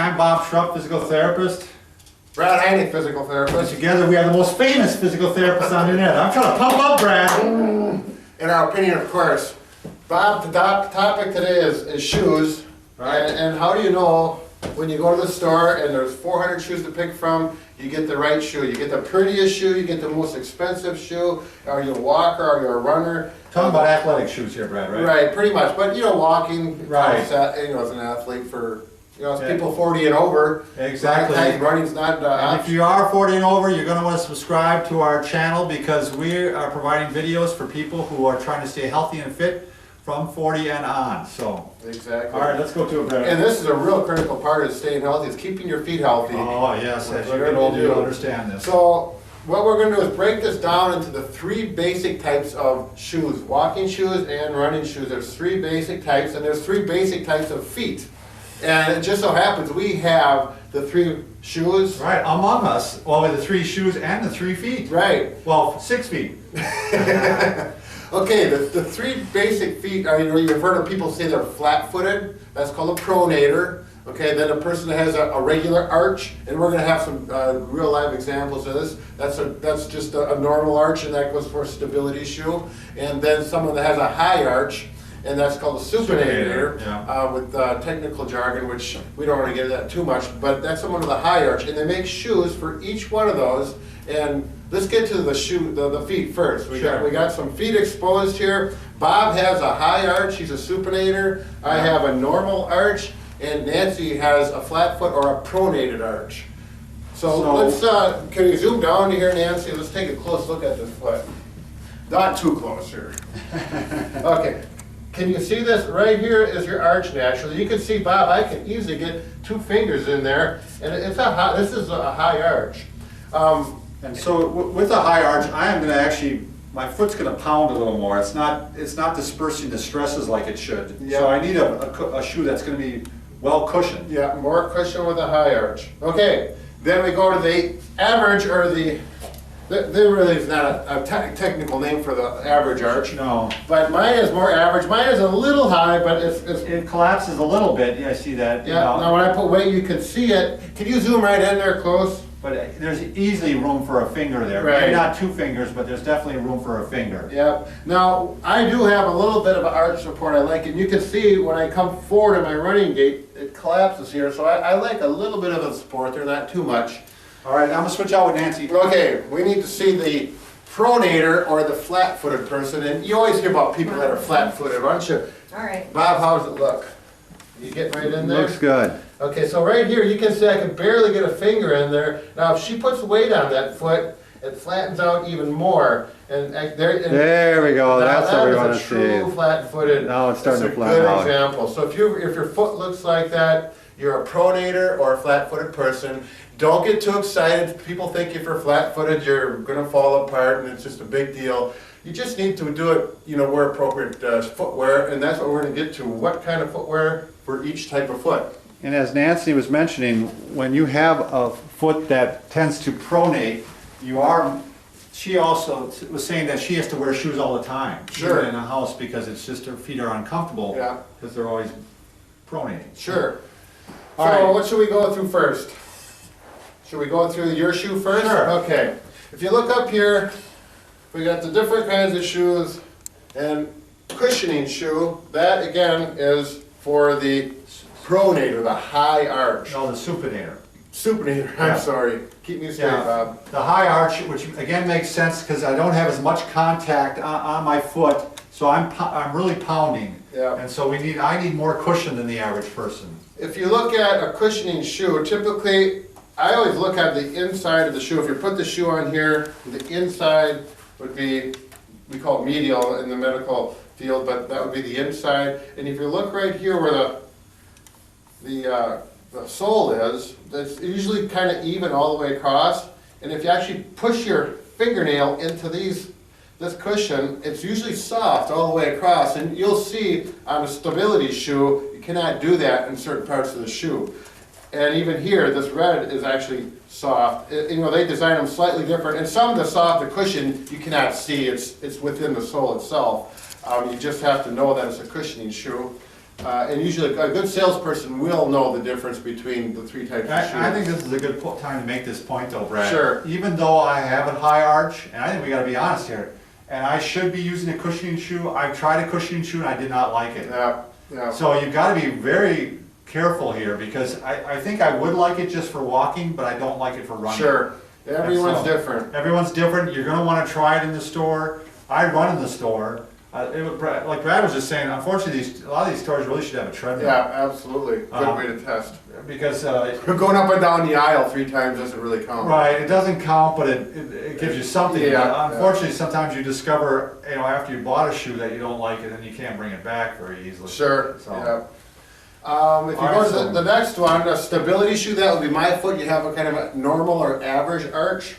I'm Bob Schrupp, physical therapist. Brad Heine, physical therapist. Together we are the most famous physical therapists on the internet. I'm trying to pump up Brad. In our opinion, of course. Bob, the topic today is shoes. Right. And how do you know when you go to the store and there's 400 shoes to pick from, you get the right shoe. You get the prettiest shoe, you get the most expensive shoe. Are you a walker, are you a runner? Talking about athletic shoes here, Brad, right? Right, pretty much. But walking, Right. as an athlete for, it's people 40 and over. Exactly. Running's not And if you are 40 and over, you're going to want to subscribe to our channel because we are providing videos for people who are trying to stay healthy and fit from 40 and on. So, Exactly. all right, let's go to it, Brad. And this is a real critical part of staying healthy, is keeping your feet healthy. Oh, yes, as you Whatever get older, you do. you'll understand this. So what we're going to do is break this down into the three basic types of shoes. Walking shoes and running shoes. There's three basic types, and there's three basic types of feet. And it just so happens we have the three shoes. Right, among us, well, with the 3 shoes and the 3 feet. Right. Well, 6 feet. Okay, the three basic feet are, you've heard of people say they're flat-footed. That's called a pronator. Okay, then a person that has a regular arch, and we're going to have some real live examples of this. That's just a normal arch, and that goes for a stability shoe. And then someone that has a high arch, and that's called a supinator, yeah. With technical jargon, which we don't want to get into that too much, but that's someone with a high arch, and they make shoes for each one of those. And let's get to the feet first. We got some feet exposed here. Bob has a high arch, he's a supinator. I have a normal arch, and Nancy has a flat foot or a pronated arch. So let's, can you zoom down to here, Nancy? Let's take a close look at this foot. Not too close here. Okay. Can you see this? Right here is your arch naturally. You can see, Bob, I can easily get 2 fingers in there, and this is a high arch. And so with a high arch, I am going to actually, my foot's going to pound a little more. It's not dispersing the stresses like it should. Yeah. So I need a shoe that's going to be well cushioned. Yeah, more cushion with a high arch. Okay, then we go to the average, or there really is not a technical name for the average arch. No. But mine is more average. Mine is a little high, but It collapses a little bit. Yeah, I see that. yeah. Now when I put weight, you can see it. Can you zoom right in there close? But there's easily room for a finger there. Right. Maybe not 2 fingers, but there's definitely room for a finger. Yeah. Now, I do have a little bit of an arch support I like, and you can see when I come forward in my running gait, it collapses here. So I like a little bit of a support there, not too much. All right, I'm going to switch out with Nancy. Okay, we need to see the pronator, or the flat-footed person, and you always hear about people that are flat-footed, aren't you? All right. Bob, how does it look? You get right in there? Looks good. Okay, so right here, you can see I can barely get a finger in there. Now, if she puts weight on that foot, it flattens out even more. And There we go. That's what we want to see. True see. flat-footed. Now it's starting to flatten Good out. example. So if your foot looks like that, you're a pronator or a flat-footed person. Don't get too excited. People think if you're flat-footed, you're going to fall apart, and it's just a big deal. You just need to do it, wear appropriate footwear, and that's what we're going to get to. What kind of footwear for each type of foot? And as Nancy was mentioning, when you have a foot that tends to pronate, she also was saying that she has to wear shoes all the time. Sure. Even in a house, because it's just her feet are uncomfortable. Yeah. Because they're always pronating. Sure. All So right. what should we go through first? Should we go through your shoe first? Sure. Okay. If you look up here, we got the different kinds of shoes, and cushioning shoe, that again is for the pronator, the high arch. No, the supinator. Supinator, Yeah. I'm sorry. Keep me straight, Bob. The high arch, which again makes sense because I don't have as much contact on my foot, so I'm really pounding. Yeah. And so I need more cushion than the average person. If you look at a cushioning shoe, typically, I always look at the inside of the shoe. If you put the shoe on here, the inside would be, we call it medial in the medical field, but that would be the inside. And if you look right here where the sole is, that's usually kind of even all the way across. And if you actually push your fingernail into this cushion, it's usually soft all the way across. And you'll see on a stability shoe, you cannot do that in certain parts of the shoe. And even here, this red is actually soft. They design them slightly different. And some of the cushion, you cannot see. It's within the sole itself. You just have to know that it's a cushioning shoe. And usually a good salesperson will know the difference between the three types of shoes. I think this is a good time to make this point though, Brad. Sure. Even though I have a high arch, and I think we gotta be honest here, and I should be using a cushioning shoe, I've tried a cushioning shoe and I did not like it. Yeah, yeah. So you've gotta be very careful here, because I think I would like it just for walking, but I don't like it for running. Sure, everyone's So, different. Everyone's different, you're gonna wanna try it in the store. I run in the store. Like Brad was just saying, unfortunately, a lot of these stores really should have a treadmill. Yeah, absolutely, good way to test. Because, Going up and down the aisle 3 times doesn't really count. right, it doesn't count, but it gives you something. Yeah, But unfortunately, sometimes you discover, after you bought a shoe that you don't like it, and you can't bring it back very easily. Sure, So- yeah. If you go to the next one, a stability shoe, that would be my foot, you have a kind of a normal or average arch.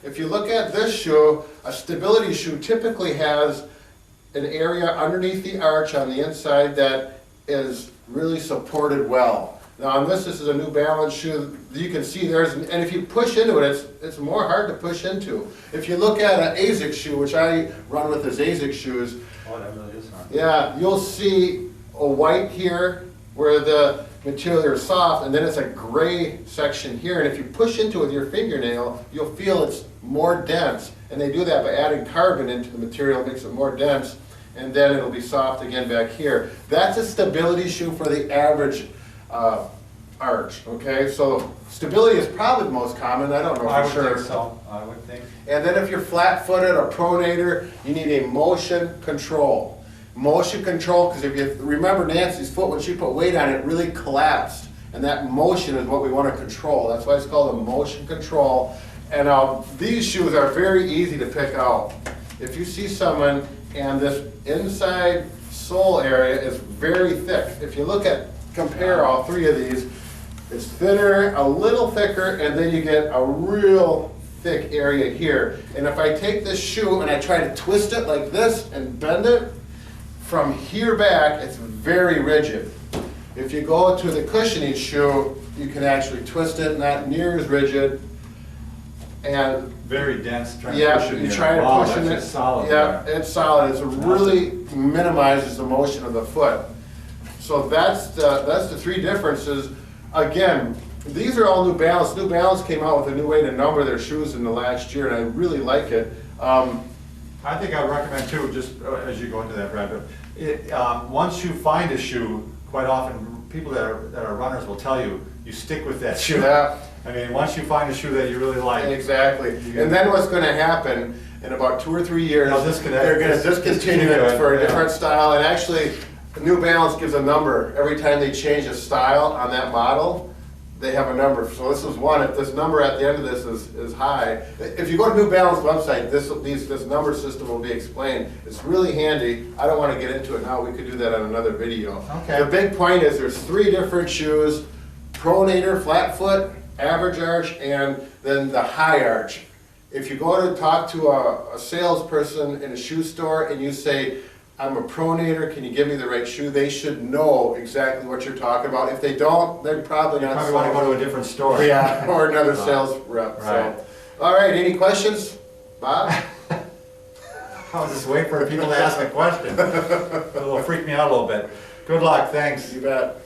If you look at this shoe, a stability shoe typically has an area underneath the arch on the inside that is really supported well. Now on this is a New Balance shoe, you can see and if you push into it, it's more hard to push into. If you look at an ASICS shoe, which I run with as ASICS shoes, Oh, that really is hard. yeah, you'll see a white here where the material is soft, and then it's a gray section here, and if you push into it with your fingernail, you'll feel it's more dense, and they do that by adding carbon into the material, makes it more dense, and then it'll be soft again back here. That's a stability shoe for the average arch, okay? So stability is probably the most common, I don't know I for would sure. think so, I would think. And then if you're flat-footed or pronator, you need a motion control. Motion control, because if you remember Nancy's foot, when she put weight on it, it really collapsed. And that motion is what we want to control. That's why it's called a motion control. And these shoes are very easy to pick out. If you see someone and this inside sole area is very thick, if you compare all 3 of these, it's thinner, a little thicker, and then you get a real thick area here. And if I take this shoe and I try to twist it like this and bend it, from here back, it's very rigid. If you go to the cushioning shoe, you can actually twist it, not near as rigid. And Very dense yeah, transmission you here. try to Wow, push that's it. just solid Yeah, there. it's solid. It really minimizes the motion of the foot. So that's the 3 differences. Again, these are all New Balance. New Balance came out with a new way to number their shoes in the last year, and I really like it. I think I would recommend too, just as you go into that, Brad, but once you find a shoe, quite often people that are runners will tell you, you stick with that shoe. Yeah. I mean, once you find a shoe that you really like. Exactly. And then what's going to happen in about 2 or 3 years, They'll disconnect. they're going to discontinue it for a different style. And actually, New Balance gives a number every time they change a style on that model. They have a number. So this is one. If this number at the end of this is high, if you go to New Balance website, this number system will be explained. It's really handy. I don't want to get into it now. We could do that on another video. Okay. The big point is there's 3 different shoes: pronator, flat foot, average arch, and then the high arch. If you go to talk to a salesperson in a shoe store and you say, I'm a pronator, can you give me the right shoe? They should know exactly what you're talking about. If they don't, they're probably not. Probably want to go to a different store. Yeah, or another sales rep. Right. So, all right, any questions, Bob? I was just waiting for people to ask a question. It'll freak me out a little bit. Good luck, thanks. You bet.